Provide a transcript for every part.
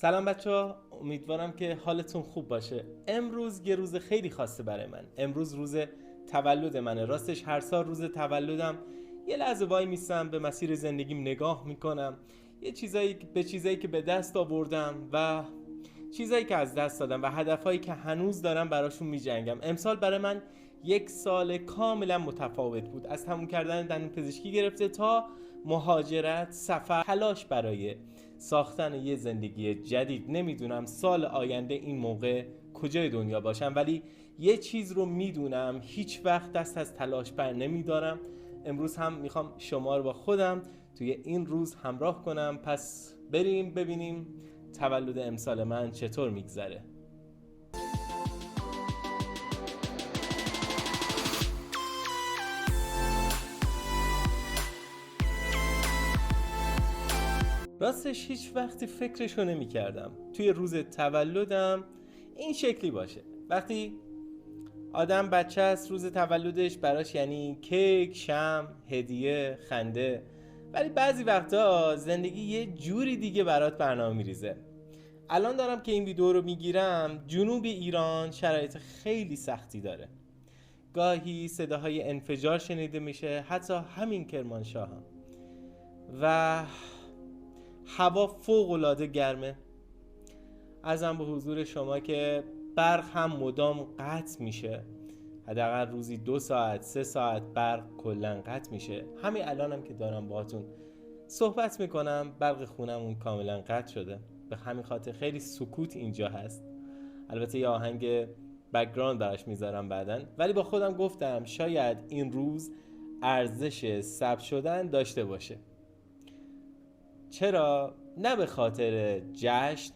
سلام بچه‌ها، امیدوارم که حالتون خوب باشه. امروز یه روز خیلی خاصه برای من. امروز روز تولد منه. راستش هر سال روز تولدم یه لحظه وای میستم، به مسیر زندگیم نگاه میکنم، چیزایی که به دست آوردم و چیزایی که از دست دادم و هدفهایی که هنوز دارم براشون میجنگم. امسال برای من یک سال کاملا متفاوت بود، از تموم کردن دندون پزشکی گرفته تا مهاجرت، سفر، تلاش برای ساختن یه زندگی جدید. نمیدونم سال آینده این موقع کجای دنیا باشم، ولی یه چیز رو میدونم، هیچ وقت دست از تلاش بر نمیدارم. امروز هم میخوام شما رو با خودم توی این روز همراه کنم. پس بریم ببینیم تولد امسال من چطور میگذره. راستش هیچ وقتی فکرشو نمی کردم توی روز تولدم این شکلی باشه. وقتی آدم بچه است، روز تولدش براش یعنی کیک، شمع، هدیه، خنده. ولی بعضی وقتا زندگی یه جوری دیگه برات برنامه میریزه. الان دارم که این ویدیو رو میگیرم، جنوب ایران شرایط خیلی سختی داره. گاهی صداهای انفجار شنیده میشه، حتی همین کرمانشاه هم. و هوا فوق العاده گرمه. ارزم به حضور شما که برق هم مدام قطع میشه. حداقل روزی 2 ساعت 3 ساعت برق کلا قطع میشه. همین الانم که دارم باهاتون صحبت میکنم برق خونمون کاملا قطع شده. به همین خاطر خیلی سکوت اینجا هست. البته یه آهنگ بک‌گراند براش میذارم بعدن، ولی با خودم گفتم شاید این روز ارزش ثبت شدن داشته باشه. چرا؟ نه به خاطر جشن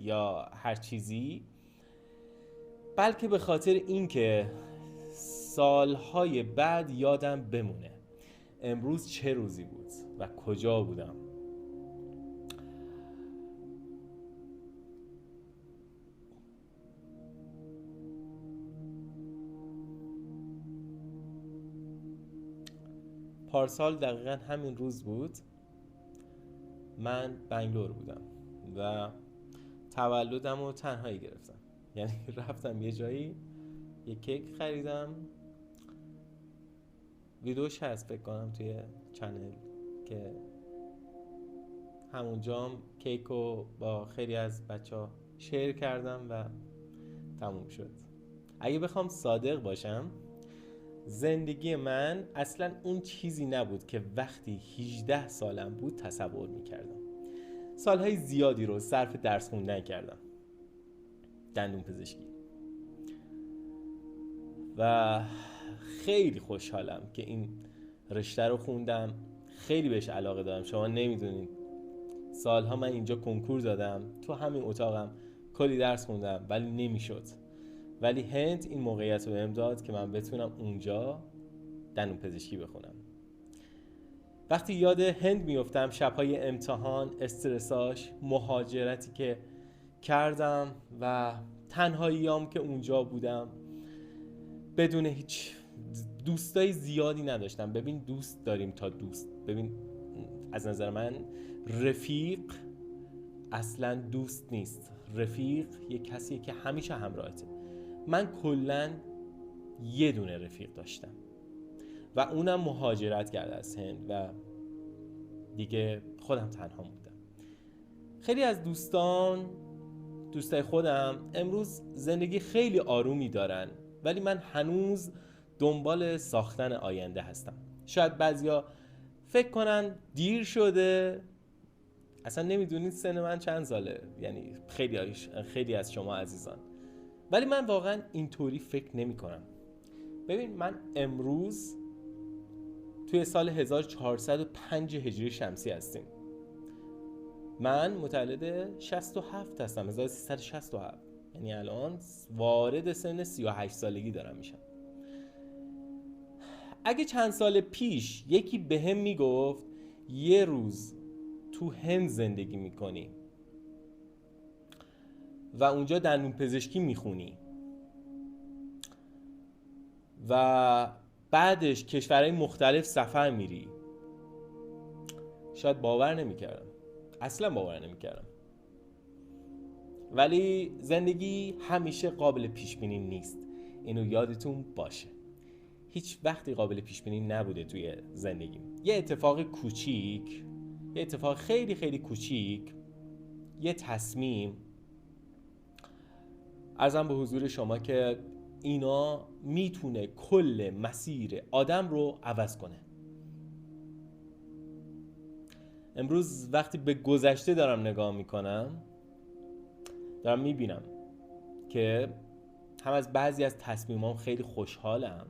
یا هر چیزی، بلکه به خاطر اینکه سالهای بعد یادم بمونه امروز چه روزی بود و کجا بودم. پارسال دقیقا همین روز بود من بنگلور بودم و تولدم رو تنهایی گرفتم. یعنی رفتم یه جایی، یه کیک خریدم، ویدیوش هست فکر کنم توی چنل، که همونجام کیک رو با خیلی از بچه ها شیر کردم و تموم شد. اگه بخوام صادق باشم، زندگی من اصلا اون چیزی نبود که وقتی 18 سالم بود تصور میکردم. سالهای زیادی رو صرف درس خوندن کردم، دندون پزشکی، و خیلی خوشحالم که این رشته رو خوندم. خیلی بهش علاقه دارم. شما نمیدونید سالها من اینجا کنکور دادم، تو همین اتاقم کلی درس خوندم ولی نمیشد. ولی هند این موقعیت رو بهم داد که من بتونم اونجا دندون پزشکی بخونم. وقتی یاد هند میفتم، شبهای امتحان، استرساش، مهاجرتی که کردم و تنهاییام که اونجا بودم، بدون هیچ دوستای زیادی نداشتم. ببین دوست داریم تا دوست. ببین از نظر من رفیق اصلا دوست نیست. رفیق یه کسیه که همیشه همراهته. من کلن یه دونه رفیق داشتم و اونم مهاجرت کرده از هند و دیگه خودم تنها موندم. خیلی از دوستای خودم امروز زندگی خیلی آرومی دارن، ولی من هنوز دنبال ساختن آینده هستم. شاید بعضیا فکر کنن دیر شده، اصلا نمیدونید سن من چند ساله، یعنی خیلی از شما عزیزان، ولی من واقعا اینطوری فکر نمی کنم. ببین من امروز توی سال 1405 هجری شمسی هستیم. من متولد 67 هستم، 1367. یعنی الان وارد سن 38 سالگی دارم میشم. اگه چند سال پیش یکی بهم میگفت یه روز تو هند زندگی میکنی و اونجا دندون پزشکی میخونی و بعدش کشورهای مختلف سفر میری، شاید باور نمیکردم. اصلا باور نمیکردم. ولی زندگی همیشه قابل پیش بینی نیست. اینو یادتون باشه. هیچ وقتی قابل پیش بینی نبوده توی زندگی. یه اتفاق کوچیک، یه اتفاق خیلی خیلی کوچیک، یه تصمیم، عرضم به حضور شما که اینا میتونه کل مسیر آدم رو عوض کنه. امروز وقتی به گذشته دارم نگاه میکنم، دارم میبینم که هم از بعضی از تصمیمام خیلی خوشحالم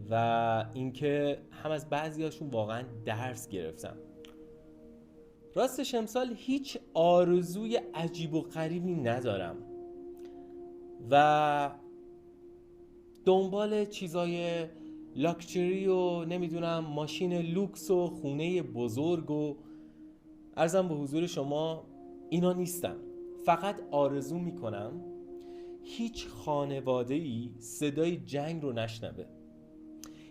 و اینکه هم از بعضی هاشون واقعا درس گرفتم. راستش امسال هیچ آرزوی عجیب و غریبی ندارم و دنبال چیزای لاکچری و نمیدونم ماشین لوکس و خونه بزرگ و عرضم به حضور شما اینا نیستم. فقط آرزو میکنم هیچ خانواده‌ای صدای جنگ رو نشنوه،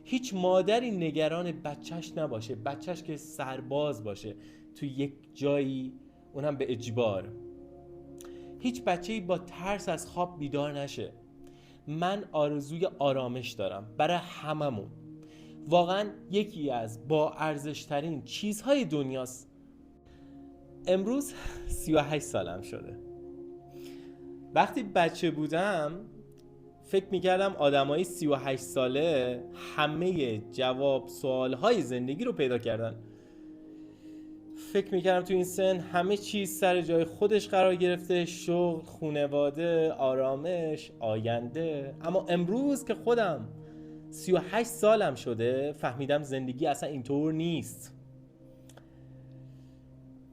هیچ مادری نگران بچهش نباشه، بچهش که سرباز باشه توی یک جایی، اونم به اجبار، هیچ بچه‌ای با ترس از خواب بیدار نشه. من آرزوی آرامش دارم برای هممون. واقعا یکی از با ارزش‌ترین چیزهای دنیاست. امروز 38 سالم شده. وقتی بچه بودم فکر میکردم آدمای 38 ساله همه جواب سوالهای زندگی رو پیدا کردن. فکر میکردم تو این سن همه چیز سر جای خودش قرار گرفته، شغل، خانواده، آرامش، آینده. اما امروز که خودم 38 سالم شده فهمیدم زندگی اصلا اینطور نیست.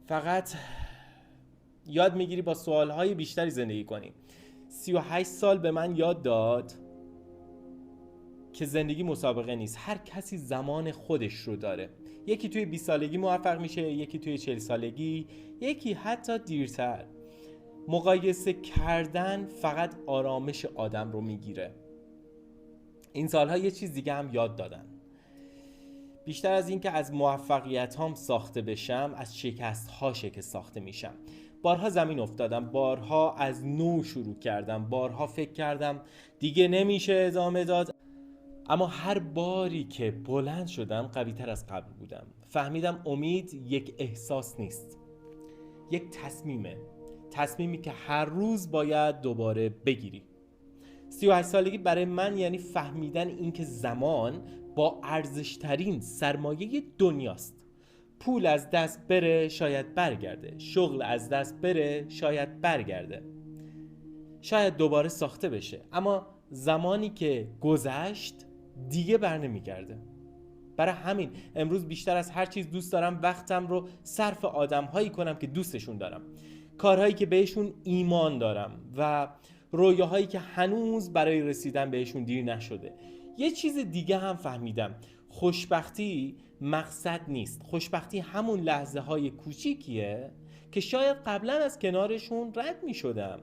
فقط یاد میگیری با سوالهای بیشتری زندگی کنی. 38 سال به من یاد داد که زندگی مسابقه نیست. هر کسی زمان خودش رو داره. یکی توی 20 سالگی موفق میشه، یکی توی 40 سالگی، یکی حتی دیرتر. مقایسه کردن فقط آرامش آدم رو میگیره. این سالها یه چیز دیگه هم یاد دادن. بیشتر از این که از موفقیت هام ساخته بشم، از شکست هاشه که ساخته میشم. بارها زمین افتادم، بارها از نو شروع کردم، بارها فکر کردم دیگه نمیشه ادامه داد. اما هر باری که بلند شدم قوی تر از قبل بودم. فهمیدم امید یک احساس نیست، یک تصمیمه. تصمیمی که هر روز باید دوباره بگیری. 38 سالگی برای من یعنی فهمیدن این که زمان با ارزشترین سرمایه دنیاست. پول از دست بره شاید برگرده، شغل از دست بره شاید برگرده، شاید دوباره ساخته بشه، اما زمانی که گذشت دیگه بر نمیگرده. برای همین امروز بیشتر از هر چیز دوست دارم وقتم رو صرف آدم‌هایی کنم که دوستشون دارم، کارهایی که بهشون ایمان دارم و رویاهایی که هنوز برای رسیدن بهشون دیر نشده. یه چیز دیگه هم فهمیدم، خوشبختی مقصد نیست. خوشبختی همون لحظه های کوچیکیه که شاید قبلا از کنارشون رد می شدم.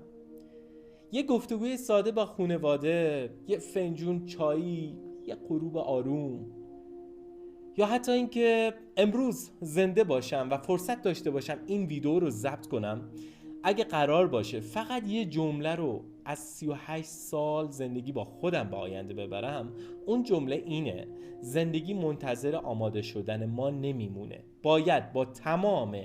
یه گفتگوی ساده با خانواده، یه فنجون چایی، یه غروب آروم، یا حتی اینکه امروز زنده باشم و فرصت داشته باشم این ویدیو رو ضبط کنم. اگه قرار باشه فقط یه جمله رو از 38 سال زندگی با خودم به آینده ببرم، اون جمله اینه: زندگی منتظر آماده شدن ما نمیمونه. باید با تمام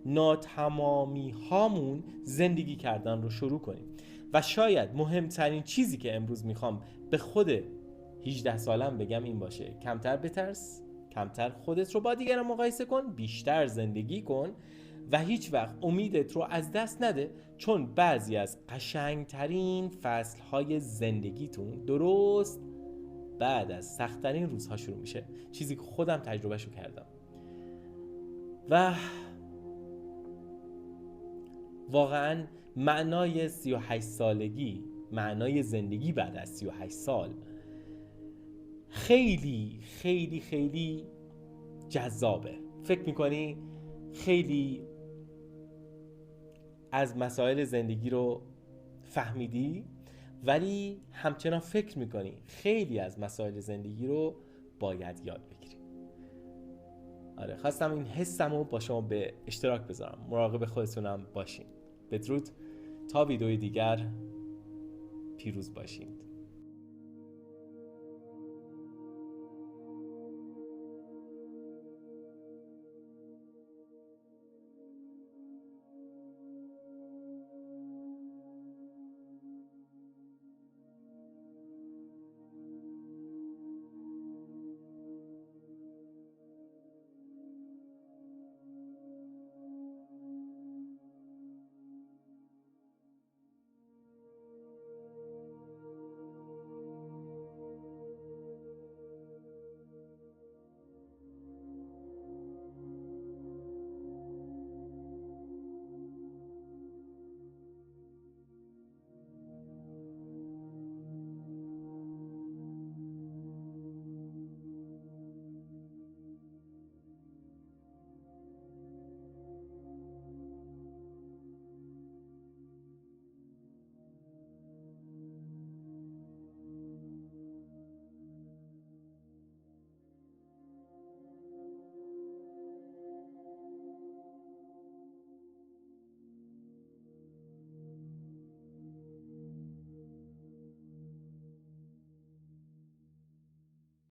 ناتمامی هامون زندگی کردن رو شروع کنیم. و شاید مهمترین چیزی که امروز میخوام به خود 18 سالم بگم این باشه: کمتر بترس، کمتر خودت رو با دیگران مقایسه کن، بیشتر زندگی کن و هیچ وقت امیدت رو از دست نده، چون بعضی از قشنگترین فصلهای زندگیتون درست بعد از سخت‌ترین روزها شروع میشه. چیزی که خودم تجربهشو کردم و واقعا معنای 38 سالگی، معنای زندگی بعد از 38 سال خیلی خیلی خیلی جذابه. فکر میکنی خیلی از مسائل زندگی رو فهمیدی، ولی همچنان فکر میکنی خیلی از مسائل زندگی رو باید یاد بگیری. آره، خواستم این حسمو با شما به اشتراک بذارم. مراقب خودتونم باشین. بدرود، تا ویدئوی دیگر پیروز باشید.